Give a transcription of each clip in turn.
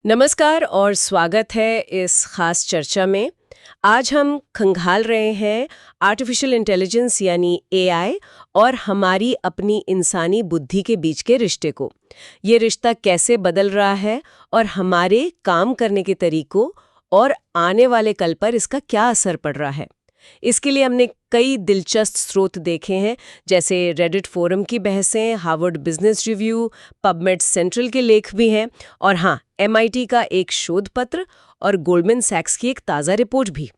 नमस्कार और स्वागत है इस खास चर्चा में। आज हम खंगाल रहे हैं आर्टिफिशियल इंटेलिजेंस यानी एआई और हमारी अपनी इंसानी बुद्धि के बीच के रिश्ते को। ये रिश्ता कैसे बदल रहा है और हमारे काम करने के तरीकों और आने वाले कल पर इसका क्या असर पड़ रहा है। इसके लिए हमने कई दिलचस्प स्रोत देखे हैं, जैसे रेडिट फोरम की बहसें, Harvard Business Review, PubMed Central के लेख भी हैं, और हाँ, एमआईटी का एक शोध पत्र और गोल्डमैन सैक्स की एक ताज़ा रिपोर्ट भी।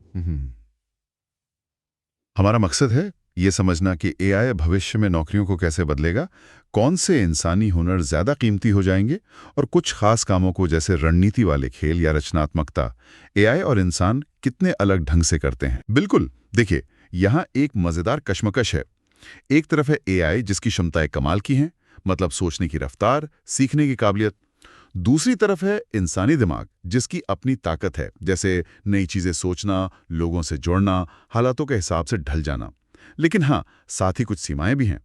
हमारा मकसद है ये समझना कि एआई भविष्य में नौकरियों को कैसे बदलेगा, कौन से इंसानी हुनर ज्यादा कीमती हो जाएंगे और कुछ खास कामों को जैसे रणनीति वाले खेल या रचनात्मकता एआई और इंसान कितने अलग ढंग से करते हैं। बिल्कुल, देखिए, यहाँ एक मजेदार कशमकश है। एक तरफ है एआई जिसकी क्षमताएं कमाल की हैं, मतलब सोचने की रफ्तार, सीखने की काबिलियत। दूसरी तरफ है इंसानी दिमाग जिसकी अपनी ताकत है, जैसे नई चीजें सोचना, लोगों से जुड़ना, हालातों के हिसाब से ढल जाना। लेकिन हाँ, साथ ही कुछ सीमाएं भी हैं।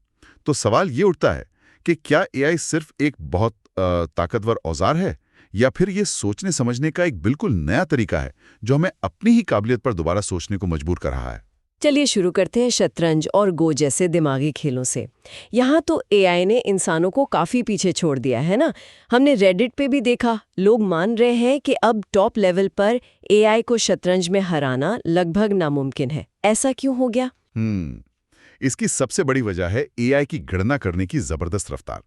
तो सवाल ये उठता है कि क्या एआई सिर्फ एक बहुत ताकतवर औजार है, या फिर ये सोचने समझने का एक बिल्कुल नया तरीका है जो हमें अपनी ही काबिलियत पर दोबारा सोचने को मजबूर कर रहा है। चलिए शुरू करते हैं शतरंज और गो जैसे दिमागी खेलों से। यहाँ तो एआई ने इंसानों को काफी पीछे छोड़ दिया है ना। हमने रेडिट पे भी देखा, लोग मान रहे हैं कि अब टॉप लेवल पर एआई को शतरंज में हराना लगभग नामुमकिन है। ऐसा क्यों हो गया? इसकी सबसे बड़ी वजह है एआई की गणना करने की जबरदस्त रफ्तार।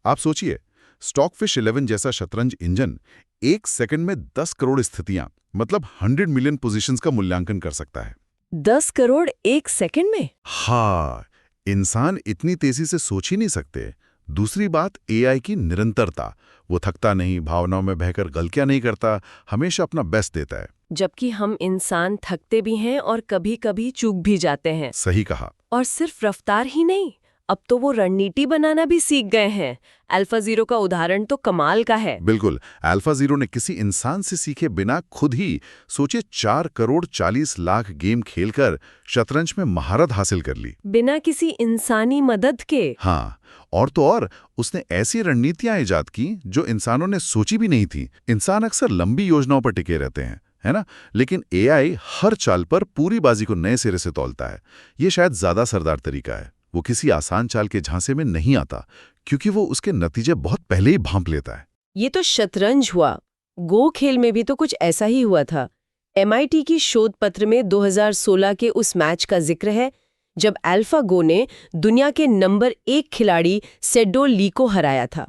आप सोचिए, स्टॉकफिश 11 जैसा शतरंज इंजन 1 सेकंड में 10 करोड़ स्थितियां, मतलब 100 मिलियन पोजीशंस का मूल्यांकन कर सकता है। 10 करोड़ 1 सेकंड में? हाँ, इंसान इतनी तेजी से सोच ही नहीं सकते। दूसरी बात एआई की निरंतरता। वो थकता नहीं, भावनाओं में बहकर गलतियां नहीं करता, हमेशा अपना बेस्ट देता है। जबकि हम इंसान थकते भी हैं और कभी-कभी चूक भी जाते हैं। सही कहा। और सिर्फ रफ्तार ही नहीं, अब तो वो रणनीति बनाना भी सीख गए हैं। अल्फा जीरो का उदाहरण तो कमाल का है। बिल्कुल, अल्फा जीरो ने किसी इंसान से सीखे बिना खुद ही सोचे 4 करोड़ 40 लाख गेम खेलकर शतरंज में महारत हासिल कर ली, बिना किसी इंसानी मदद के। हाँ, और तो और उसने ऐसी रणनीतियां इजाद की जो इंसानों ने सोची भी नहीं थी। इंसान अक्सर लंबी योजनाओं पर टिके रहते हैं, है ना, लेकिन एआई हर चाल पर पूरी बाजी को नए सिरे से तौलता है। ये शायद ज्यादा असरदार तरीका है। वो किसी आसान चाल के झांसे में नहीं आता, क्योंकि वो उसके नतीजे बहुत पहले ही भांप लेता है। ये तो शतरंज हुआ। गो खेल में भी तो कुछ ऐसा ही हुआ था। एमआईटी की शोध पत्र में 2016 के उस मैच का जिक्र है जब अल्फा गो ने दुनिया के नंबर 1 खिलाड़ी सेडो ली को हराया था।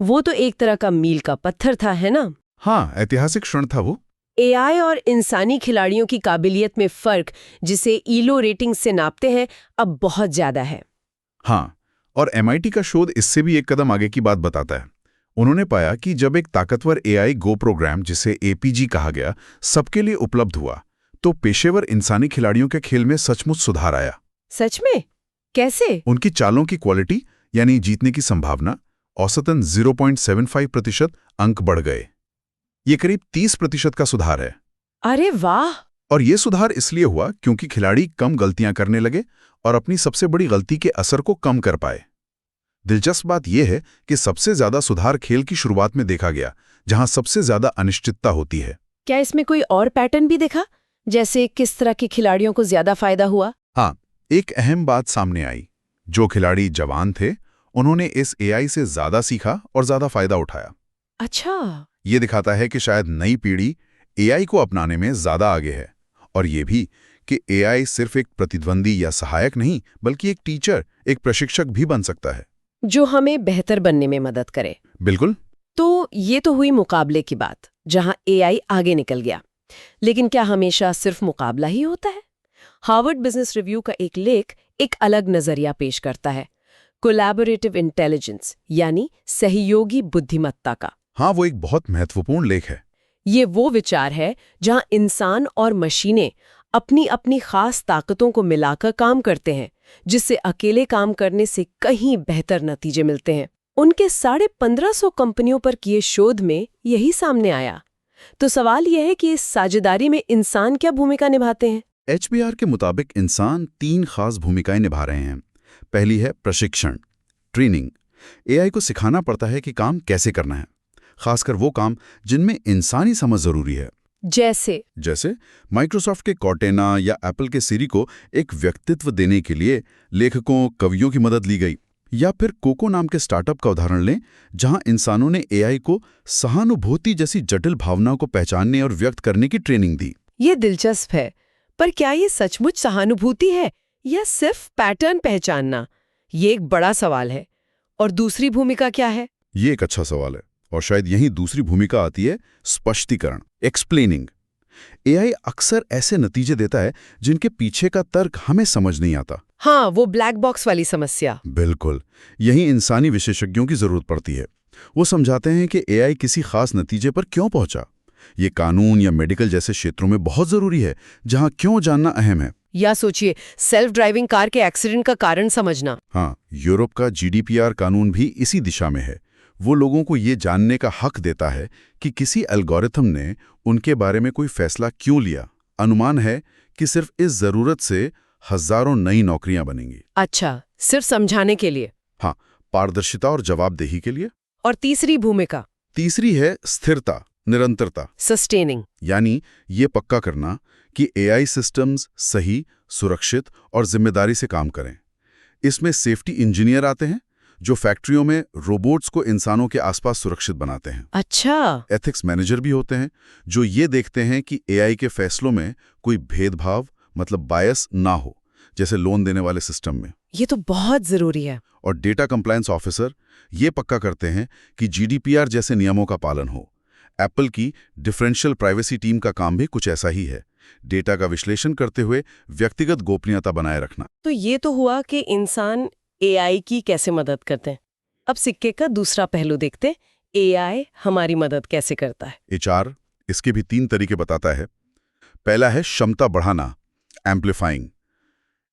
वो तो एक तरह का मील का पत्थर था, है ना? हाँ, ऐतिहासिक क्षण था वो। एआई और इंसानी खिलाड़ियों की काबिलियत में फर्क, जिसे ईलो रेटिंग से नापते हैं, अब बहुत ज्यादा है। हाँ, और एमआईटी का शोध इससे भी एक कदम आगे की बात बताता है। उन्होंने पाया कि जब एक ताकतवर एआई गो प्रोग्राम, जिसे एपीजी कहा गया, सबके लिए उपलब्ध हुआ, तो पेशेवर इंसानी खिलाड़ियों के खेल में सचमुच सुधार आया। सच में? कैसे? उनकी चालों की क्वालिटी, यानी जीतने की संभावना, औसतन 0.75% अंक बढ़ गए। ये करीब 30% का सुधार है। अरे वाह! और ये सुधार इसलिए हुआ क्योंकि खिलाड़ी कम गलतियां करने लगे और अपनी सबसे बड़ी गलती के असर को कम कर पाए। दिलचस्प बात यह है कि सबसे ज्यादा सुधार खेल की शुरुआत में देखा गया, जहां सबसे ज्यादा अनिश्चितता होती है। क्या इसमें कोई और पैटर्न भी दिखा, जैसे किस तरह के खिलाड़ियों को ज्यादा फायदा हुआ? हाँ, एक अहम बात सामने आई। जो खिलाड़ी जवान थे, उन्होंने इस एआई से ज्यादा सीखा और ज्यादा फायदा उठाया। अच्छा। ये दिखाता है कि शायद नई पीढ़ी एआई को अपनाने में ज्यादा आगे है, और ये भी कि एआई सिर्फ एक प्रतिद्वंदी या सहायक नहीं, बल्कि एक टीचर, एक प्रशिक्षक भी बन सकता है, जो हमें बेहतर बनने में मदद करे। बिल्कुल। तो ये तो हुई मुकाबले की बात, जहां एआई आगे निकल गया। लेकिन क्या हमेशा सिर्फ मुकाबला ही होता है? हार्वर्ड बिजनेस रिव्यू का एक लेख एक अलग नजरिया पेश करता है, कोलैबोरेटिव इंटेलिजेंस यानी सहयोगी बुद्धिमत्ता का। हाँ, वो एक बहुत महत्वपूर्ण लेख है। ये वो विचार है जहां इंसान और मशीनें अपनी अपनी खास ताकतों को मिलाकर काम करते हैं, जिससे अकेले काम करने से कहीं बेहतर नतीजे मिलते हैं। उनके 1550 कंपनियों पर किए शोध में यही सामने आया। तो सवाल यह है कि इस साझेदारी में इंसान क्या भूमिका निभाते हैं? एचबीआर के मुताबिक इंसान 3 खास भूमिकाएं निभा रहे हैं। पहली है प्रशिक्षण, ट्रेनिंग। एआई को सिखाना पड़ता है कि काम कैसे करना है। खासकर वो काम जिनमें इंसानी समझ जरूरी है। जैसे माइक्रोसॉफ्ट के कॉर्टेना या एप्पल के सिरी को एक व्यक्तित्व देने के लिए लेखकों, कवियों की मदद ली गई। या फिर कोको नाम के स्टार्टअप का उदाहरण लें, जहां इंसानों ने एआई को सहानुभूति जैसी जटिल भावनाओं को पहचानने और व्यक्त करने की ट्रेनिंग दी। ये दिलचस्प है, पर क्या ये सचमुच सहानुभूति है या सिर्फ पैटर्न पहचानना? ये एक बड़ा सवाल है। और दूसरी भूमिका क्या है? ये एक अच्छा सवाल है, और शायद यही दूसरी भूमिका आती है स्पष्टीकरण, एक्सप्लेनिंग। एआई अक्सर ऐसे नतीजे देता है जिनके पीछे का तर्क हमें समझ नहीं आता। हाँ, वो ब्लैक बॉक्स वाली समस्या। बिल्कुल, यही इंसानी विशेषज्ञों की जरूरत पड़ती है। वो समझाते हैं कि एआई किसी खास नतीजे पर क्यों पहुंचा। ये कानून या मेडिकल जैसे क्षेत्रों में बहुत जरूरी है, जहां क्यों जानना अहम है। या सोचिए, सेल्फ ड्राइविंग कार के एक्सीडेंट का कारण समझना। हाँ, यूरोप का जीडीपीआर कानून भी इसी दिशा में है। वो लोगों को ये जानने का हक देता है कि किसी एल्गोरिथम ने उनके बारे में कोई फैसला क्यों लिया। अनुमान है कि सिर्फ इस जरूरत से हजारों नई नौकरियां बनेंगी। अच्छा, सिर्फ समझाने के लिए? हाँ, पारदर्शिता और जवाबदेही के लिए। और तीसरी भूमिका? तीसरी है स्थिरता, निरंतरता, सस्टेनिंग। यानी ये पक्का करना कि एआई सिस्टम्स सही, सुरक्षित और जिम्मेदारी से काम करें। इसमें सेफ्टी इंजीनियर आते हैं, जो फैक्ट्रियों में रोबोट्स को इंसानों के आसपास सुरक्षित बनाते हैं। अच्छा। एथिक्स मैनेजर भी होते हैं, जो ये देखते हैं कि एआई के फैसलों में कोई भेदभाव, मतलब बायस ना हो, जैसे लोन देने वाले सिस्टम में। ये तो बहुत जरूरी है। और डेटा कंप्लायंस ऑफिसर ये पक्का करते हैं कि जीडीपीआर जैसे नियमों का पालन हो। एप्पल की डिफरेंशियल प्राइवेसी टीम का काम भी कुछ ऐसा ही है, डेटा का विश्लेषण करते हुए व्यक्तिगत गोपनीयता बनाए रखना। तो ये तो हुआ कि इंसान एआई की कैसे मदद करते हैं। अब सिक्के का दूसरा पहलू देखते हैं, एआई हमारी मदद कैसे करता है। एचआर इसके भी 3 तरीके बताता है। पहला है क्षमता बढ़ाना, एम्प्लीफाइंग।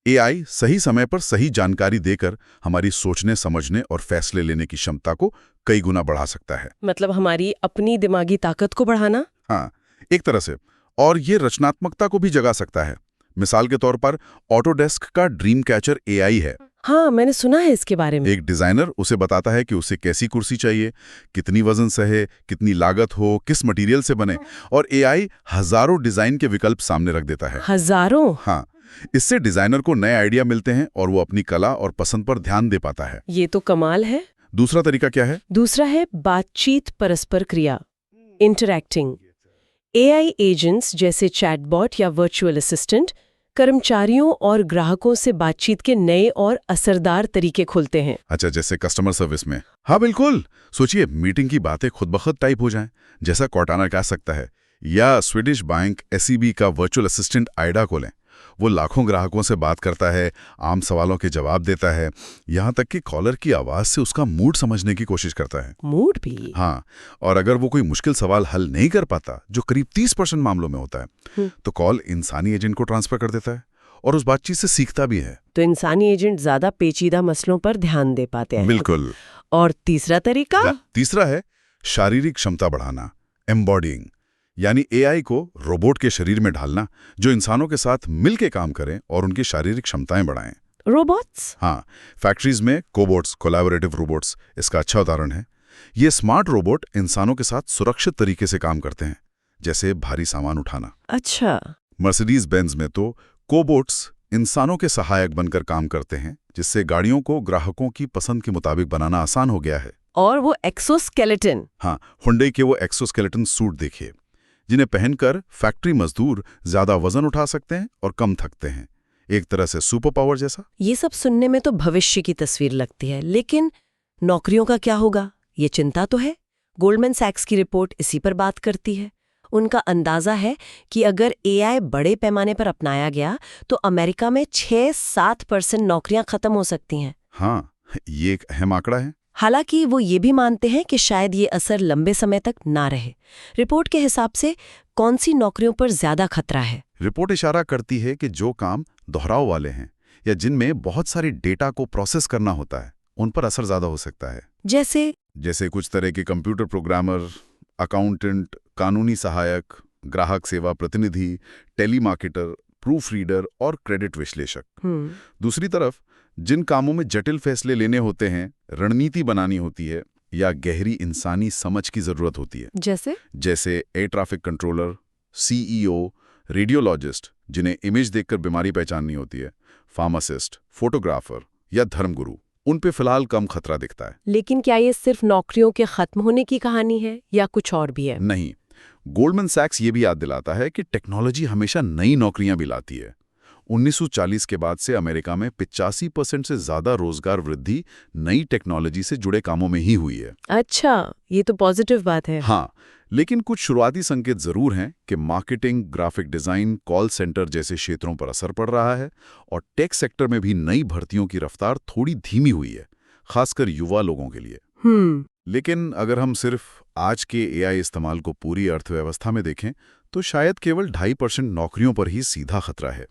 एआई सही समय पर सही जानकारी देकर हमारी सोचने, समझने और फैसले लेने की क्षमता को कई गुना बढ़ा सकता है। मतलब हमारी अपनी दिमागी ताकत को बढ़ाना? हाँ, एक तरह से। और ये रचनात्मकता को भी जगा सकता है। मिसाल के तौर पर ऑटोडेस्क का ड्रीम कैचर एआई है। हाँ, मैंने सुना है इसके बारे में। एक डिजाइनर उसे बताता है कि उसे कैसी कुर्सी चाहिए, कितनी वजन सहे, कितनी लागत हो, किस मटेरियल से बने, और एआई हजारों डिजाइन के विकल्प सामने रख देता है। हजारों? हाँ, इससे डिजाइनर को नए आइडिया मिलते हैं और वो अपनी कला और पसंद पर ध्यान दे पाता है। ये तो कमाल है। दूसरा तरीका क्या है? दूसरा है बातचीत, परस्पर क्रिया, इंटरैक्टिंग। एआई एजेंट्स जैसे चैटबॉट या वर्चुअल असिस्टेंट कर्मचारियों और ग्राहकों से बातचीत के नए और असरदार तरीके खोलते हैं। अच्छा, जैसे कस्टमर सर्विस में। हाँ बिल्कुल, सोचिए मीटिंग की बातें खुद ब खुद टाइप हो जाएं, जैसा कॉर्टाना कह सकता है। या स्वीडिश बैंक एसईबी का वर्चुअल असिस्टेंट आइडा को लें। वो लाखों ग्राहकों से बात करता है, आम सवालों के जवाब देता है, यहाँ तक कि कॉलर की आवाज से उसका मूड समझने की कोशिश करता है। मूड भी? हाँ, और अगर वो कोई मुश्किल सवाल हल नहीं कर पाता, जो करीब 30% मामलों में होता है, तो कॉल इंसानी एजेंट को ट्रांसफर कर देता है और उस बातचीत से सीखता भी है। तो इंसानी एजेंट ज्यादा पेचीदा मसलों पर ध्यान दे पाते हैं। बिल्कुल। और तीसरा तरीका? तीसरा है शारीरिक क्षमता बढ़ाना, एम्बॉडिंग। यानी एआई को रोबोट के शरीर में ढालना, जो इंसानों के साथ मिलके काम करें और उनकी शारीरिक क्षमताएं बढ़ाएं। रोबोट्स? हाँ, फैक्ट्रीज में कोबोट्स, कोलैबोरेटिव रोबोट्स इसका अच्छा उदाहरण है। ये स्मार्ट रोबोट इंसानों के साथ सुरक्षित तरीके से काम करते हैं, जैसे भारी सामान उठाना। अच्छा। मर्सिडीज बेंज में तो कोबोट्स इंसानों के सहायक बनकर काम करते हैं, जिससे गाड़ियों को ग्राहकों की पसंद के मुताबिक बनाना आसान हो गया है। और वो एक्सोस्केलेटन? हाँ, हुंडई के वो एक्सोस्केलेटन सूट देखिए, जिन्हें पहनकर फैक्ट्री मजदूर ज्यादा वजन उठा सकते हैं और कम थकते हैं। एक तरह से सुपर पावर जैसा। ये सब सुनने में तो भविष्य की तस्वीर लगती है, लेकिन नौकरियों का क्या होगा, ये चिंता तो है। गोल्डमैन सैक्स की रिपोर्ट इसी पर बात करती है। उनका अंदाजा है कि अगर एआई बड़े पैमाने पर अपनाया गया तो अमेरिका में 6-7% नौकरियां खत्म हो सकती हैं। हाँ, ये एक अहम आंकड़ा है। हालांकि वो ये भी मानते हैं कि शायद ये असर लंबे समय तक ना रहे। रिपोर्ट के हिसाब से कौन सी नौकरियों पर ज्यादा खतरा है? रिपोर्ट इशारा करती है कि जो काम दोहराव वाले हैं या जिनमें बहुत सारी डेटा को प्रोसेस करना होता है, उन पर असर ज्यादा हो सकता है। जैसे कुछ तरह के कंप्यूटर प्रोग्रामर, अकाउंटेंट, कानूनी सहायक, ग्राहक सेवा प्रतिनिधि, टेलीमार्केटर, प्रूफ रीडर और क्रेडिट विश्लेषक। दूसरी तरफ जिन कामों में जटिल फैसले लेने होते हैं, रणनीति बनानी होती है या गहरी इंसानी समझ की जरूरत होती है। जैसे air traffic controller, CEO, radiologist जिन्हें इमेज देखकर बीमारी पहचाननी होती है, फार्मासिस्ट, फोटोग्राफर या धर्मगुरु, उन पे फिलहाल कम खतरा दिखता है। लेकिन क्या ये सिर्फ नौकरियों के खत्म होने की कहानी है या कुछ और भी है? नहीं, गोल्डमैन सैक्स ये भी याद दिलाता है कि टेक्नोलॉजी हमेशा नई नौकरियां भी लाती है। 1940 के बाद से अमेरिका में 85% से ज्यादा रोजगार वृद्धि नई टेक्नोलॉजी से जुड़े कामों में ही हुई है। अच्छा, ये तो पॉजिटिव बात है। हाँ, लेकिन कुछ शुरुआती संकेत जरूर हैं कि marketing, graphic design, call centre जैसे क्षेत्रों पर असर पड़ रहा है और टेक सेक्टर में भी नई भर्तियों की रफ्तार थोड़ी धीमी हुई है, खासकर युवा लोगों के लिए। लेकिन अगर हम सिर्फ आज के AI इस्तेमाल को पूरी अर्थव्यवस्था में देखें तो शायद केवल 2.5% नौकरियों पर ही सीधा खतरा है।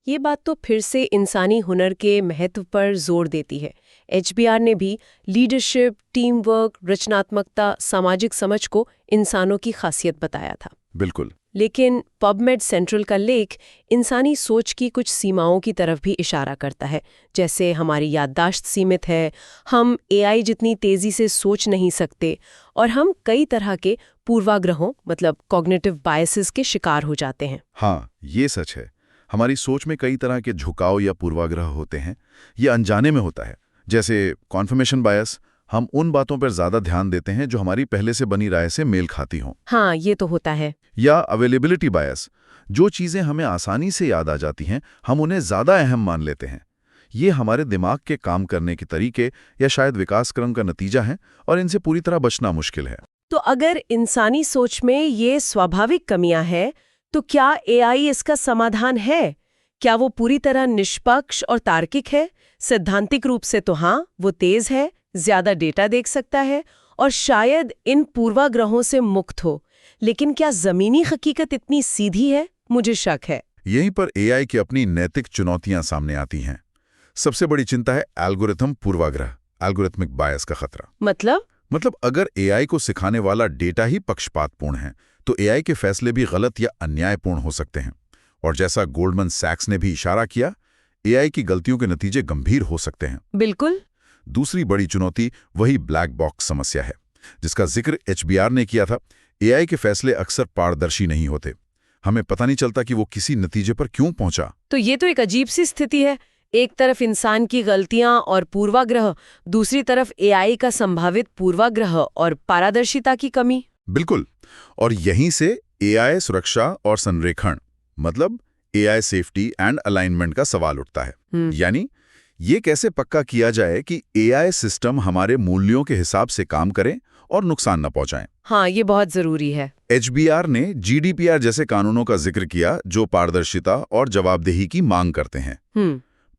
ये बात तो फिर से इंसानी हुनर के महत्व पर जोर देती है। HBR ने भी लीडरशिप, टीम वर्क, रचनात्मकता, सामाजिक समझ को इंसानों की खासियत बताया था। बिल्कुल। लेकिन पबमेड सेंट्रल का लेख इंसानी सोच की कुछ सीमाओं की तरफ भी इशारा करता है, जैसे हमारी याददाश्त सीमित है, हम AI जितनी तेजी से सोच नहीं सकते और हम कई तरह के पूर्वाग्रहों मतलब कॉग्निटिव बायसेस के शिकार हो जाते हैं। हाँ, ये सच है। हमारी सोच में कई तरह के झुकाव या पूर्वाग्रह होते हैं। ये अनजाने में होता है। जैसे कॉन्फर्मेशन बायस, हम उन बातों पर ज्यादा ध्यान देते हैं जो हमारी पहले से बनी राय से मेल खाती हों। हाँ, ये तो होता है। या अवेलेबिलिटी बायस, जो चीजें हमें आसानी से याद आ जाती हैं, हम उन्हें ज्यादा अहम मान लेते हैं। ये हमारे दिमाग के काम करने के तरीके या शायद विकास क्रम का नतीजा है और इनसे पूरी तरह बचना मुश्किल है। तो अगर इंसानी सोच में ये स्वाभाविक कमियां हैं, तो क्या AI इसका समाधान है? क्या वो पूरी तरह निष्पक्ष और तार्किक है? सैद्धांतिक रूप से तो हाँ, वो तेज है, ज्यादा डेटा देख सकता है और शायद इन पूर्वाग्रहों से मुक्त हो। लेकिन क्या जमीनी हकीकत इतनी सीधी है? मुझे शक है। यहीं पर AI की अपनी नैतिक चुनौतियां सामने आती हैं। सबसे बड़ी चिंता है एल्गोरिथम पूर्वाग्रह, एल्गोरिथमिक बायस का खतरा। मतलब अगर AI को सिखाने वाला डेटा ही पक्षपातपूर्ण है तो AI के फैसले भी गलत या अन्यायपूर्ण हो सकते हैं। और जैसा गोल्डमैन सैक्स ने भी इशारा किया, AI की गलतियों के नतीजे गंभीर हो सकते हैं। बिल्कुल। दूसरी बड़ी चुनौती वही ब्लैक बॉक्स समस्या है, जिसका जिक्र HBR ने किया था। AI के फैसले अक्सर पारदर्शी नहीं होते। हमें पता नहीं चलता कि वो किसी नतीजे पर क्यों पहुंचा। तो ये तो एक अजीब सी स्थिति है। एक तरफ इंसान की गलतियां और पूर्वाग्रह, दूसरी तरफ AI का संभावित पूर्वाग्रह और पारदर्शिता की कमी। बिल्कुल। और यहीं से AI सुरक्षा और संरेखण मतलब AI सेफ्टी एंड अलाइनमेंट का सवाल उठता है। यानी ये कैसे पक्का किया जाए कि AI सिस्टम हमारे मूल्यों के हिसाब से काम करे और नुकसान न पहुंचाएं। हाँ, ये बहुत जरूरी है। HBR ने GDPR जैसे कानूनों का जिक्र किया जो पारदर्शिता और जवाबदेही की मांग करते हैं।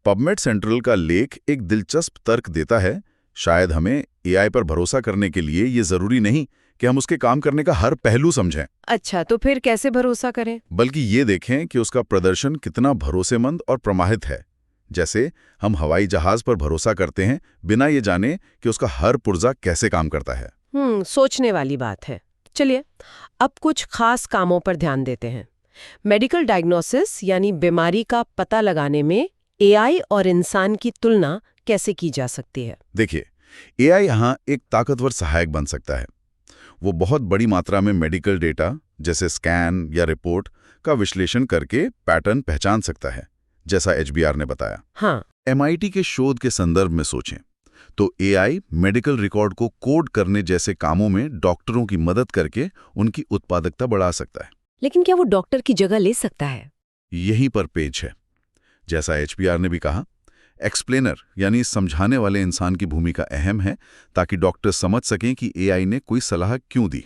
पबमेड सेंट्रल का लेख एक दिलचस्प तर्क देता है, शायद हमें AI पर भरोसा करने के लिए ये जरूरी नहीं कि हम उसके काम करने का हर पहलू समझें। अच्छा, तो फिर कैसे भरोसा करें? बल्कि ये देखें कि उसका प्रदर्शन कितना भरोसेमंद और प्रमाणित है। जैसे हम हवाई जहाज पर भरोसा करते हैं बिना ये जाने कि उसका हर पुर्जा कैसे काम करता है। सोचने वाली बात है। चलिए, अब कुछ खास कामों पर ध्यान देते हैं। मेडिकल डायग्नोसिस यानी बीमारी का पता लगाने में AI और इंसान की तुलना कैसे की जा सकती है? देखिए, AI यहाँ एक ताकतवर सहायक बन सकता है। वो बहुत बड़ी मात्रा में मेडिकल डेटा जैसे स्कैन या रिपोर्ट का विश्लेषण करके पैटर्न पहचान सकता है, जैसा HBR ने बताया। हाँ। MIT के शोध के संदर्भ में सोचें तो AI मेडिकल रिकॉर्ड को कोड करने जैसे कामों में डॉक्टरों की मदद करके उनकी उत्पादकता बढ़ा सकता है। लेकिन क्या वो डॉक्टर की जगह ले सकता है? यहीं पर पेच है। जैसा HBR ने भी कहा, एक्सप्लेनर यानी समझाने वाले इंसान की भूमिका अहम है ताकि डॉक्टर समझ सकें कि AI ने कोई सलाह क्यों दी।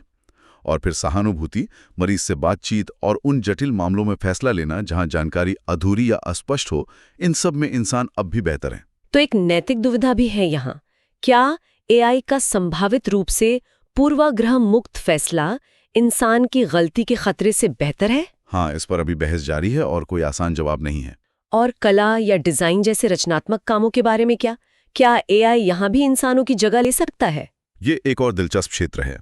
और फिर सहानुभूति, मरीज से बातचीत और उन जटिल मामलों में फैसला लेना जहां जानकारी अधूरी या अस्पष्ट हो, इन सब में इंसान अब भी बेहतर है। तो एक नैतिक दुविधा भी है यहाँ। क्या AI का संभावित रूप से पूर्वाग्रह मुक्त फैसला इंसान की गलती के खतरे से बेहतर है? हाँ, इस पर अभी बहस जारी है और कोई आसान जवाब नहीं है। और कला या डिजाइन जैसे रचनात्मक कामों के बारे में क्या AI यहाँ भी इंसानों की जगह ले सकता है? ये एक और दिलचस्प क्षेत्र है।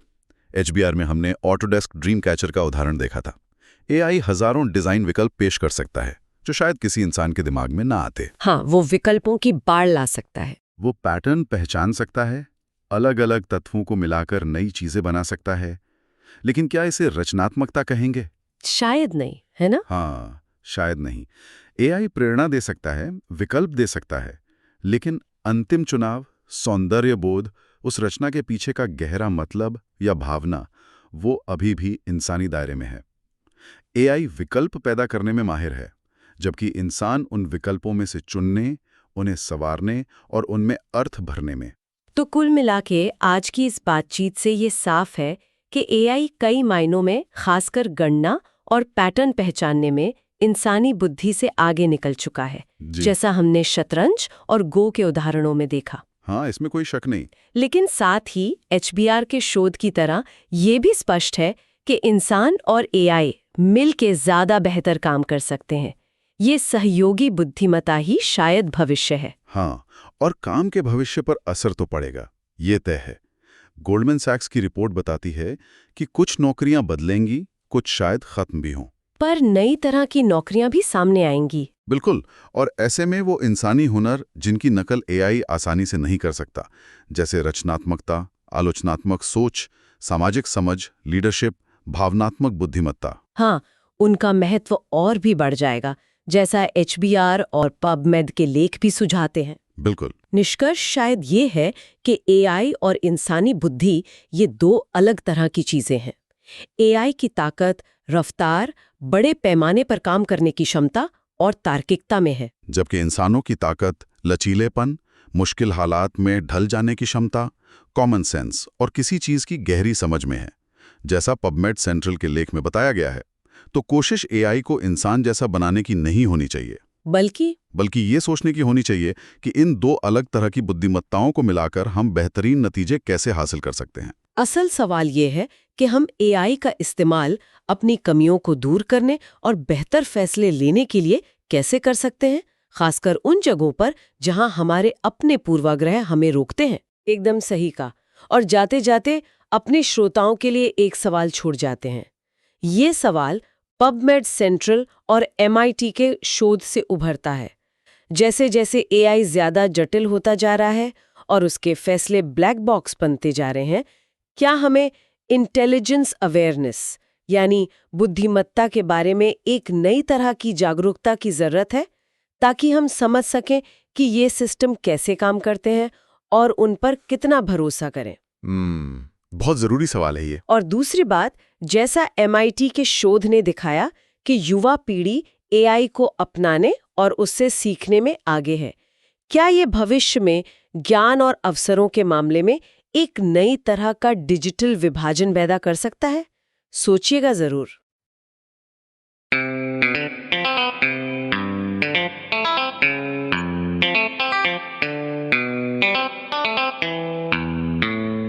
HBR में हमने ऑटोडेस्क ड्रीम कैचर का उदाहरण देखा था। AI हजारों डिजाइन विकल्प पेश कर सकता है जो शायद किसी इंसान के दिमाग में ना आते। हाँ, वो विकल्पों की बाढ़ ला सकता है। वो पैटर्न पहचान सकता है, अलग अलग तत्वों को मिलाकर नई चीजें बना सकता है। लेकिन क्या इसे रचनात्मकता कहेंगे? शायद नहीं, है ना? हाँ, शायद नहीं। एआई प्रेरणा दे सकता है, विकल्प दे सकता है, लेकिन अंतिम चुनाव, सौंदर्य बोध, उस रचना के पीछे का गहरा मतलब या भावना, वो अभी भी इंसानी दायरे में है। एआई विकल्प पैदा करने में माहिर है, जबकि इंसान उन विकल्पों में से चुनने, उन्हें संवारने और उनमें अर्थ भरने में। तो कुल मिला के आज की इस बातचीत से ये साफ है कि एआई कई मायनों में, खासकर गणना और पैटर्न पहचानने में, इंसानी बुद्धि से आगे निकल चुका है, जैसा हमने शतरंज और गो के उदाहरणों में देखा। हाँ, इसमें कोई शक नहीं। लेकिन साथ ही एचबीआर के शोध की तरह ये भी स्पष्ट है कि इंसान और एआई मिल के ज्यादा बेहतर काम कर सकते हैं। ये सहयोगी बुद्धिमत्ता ही शायद भविष्य है। हाँ, और काम के भविष्य पर असर तो पड़ेगा, ये तय है। गोल्डमैन सैक्स की रिपोर्ट बताती है कि कुछ नौकरियां बदलेंगी, कुछ शायद खत्म भी हों। पर नई तरह की नौकरियां भी सामने आएंगी। बिल्कुल, और ऐसे में वो इंसानी हुनर जिनकी नकल एआई आसानी से नहीं कर सकता, जैसे रचनात्मकता, आलोचनात्मक सोच, सामाजिक समझ, लीडरशिप, भावनात्मक बुद्धिमत्ता, हाँ, उनका महत्व और भी बढ़ जाएगा, जैसा एचबीआर और पबमेड के लेख भी सुझाते हैं। बिल्कुल। निष्कर्ष शायद ये है कि एआई और इंसानी बुद्धि ये दो अलग तरह की चीजें हैं। एआई की ताकत, रफ्तार, बड़े पैमाने पर काम करने की क्षमता और तार्किकता में है, जबकि इंसानों की ताकत, लचीलेपन, मुश्किल हालात में ढल जाने की क्षमता, कॉमन सेंस और किसी चीज की गहरी समझ में है, जैसा पबमेड सेंट्रल के लेख में बताया गया है। तो कोशिश एआई को इंसान जैसा बनाने की नहीं होनी चाहिए, बल्कि ये सोचने की होनी चाहिए कि इन दो अलग तरह की बुद्धिमत्ताओं को मिलाकर हम बेहतरीन नतीजे कैसे हासिल कर सकते हैं। असल सवाल ये है कि हम एआई का इस्तेमाल अपनी कमियों को दूर करने और बेहतर फैसले लेने के लिए कैसे कर सकते हैं, खासकर उन जगहों पर जहां हमारे अपने पूर्वाग्रह हमें रोकते हैं। एकदम सही कहा। और जाते जाते अपने श्रोताओं के लिए एक सवाल छोड़ जाते हैं। ये सवाल पबमेड सेंट्रल और MIT के शोध से उभरता है। जैसे जैसे एआई ज्यादा जटिल होता जा रहा है और उसके फैसले ब्लैक बॉक्स बनते जा रहे हैं, क्या हमें इंटेलिजेंस अवेयरनेस यानी बुद्धिमत्ता के बारे में एक नई तरह की जागरूकता की जरूरत है, ताकि हम समझ सकें कि ये सिस्टम कैसे काम करते हैं और उन पर कितना भरोसा करें। बहुत जरूरी सवाल है ये। और दूसरी बात, जैसा MIT के शोध ने दिखाया कि युवा पीढ़ी एआई को अपनाने और उससे सीखने में आगे है, क्या ये भविष्य में ज्ञान और अवसरों के मामले में एक नई तरह का डिजिटल विभाजन पैदा कर सकता है? सोचिएगा जरूर।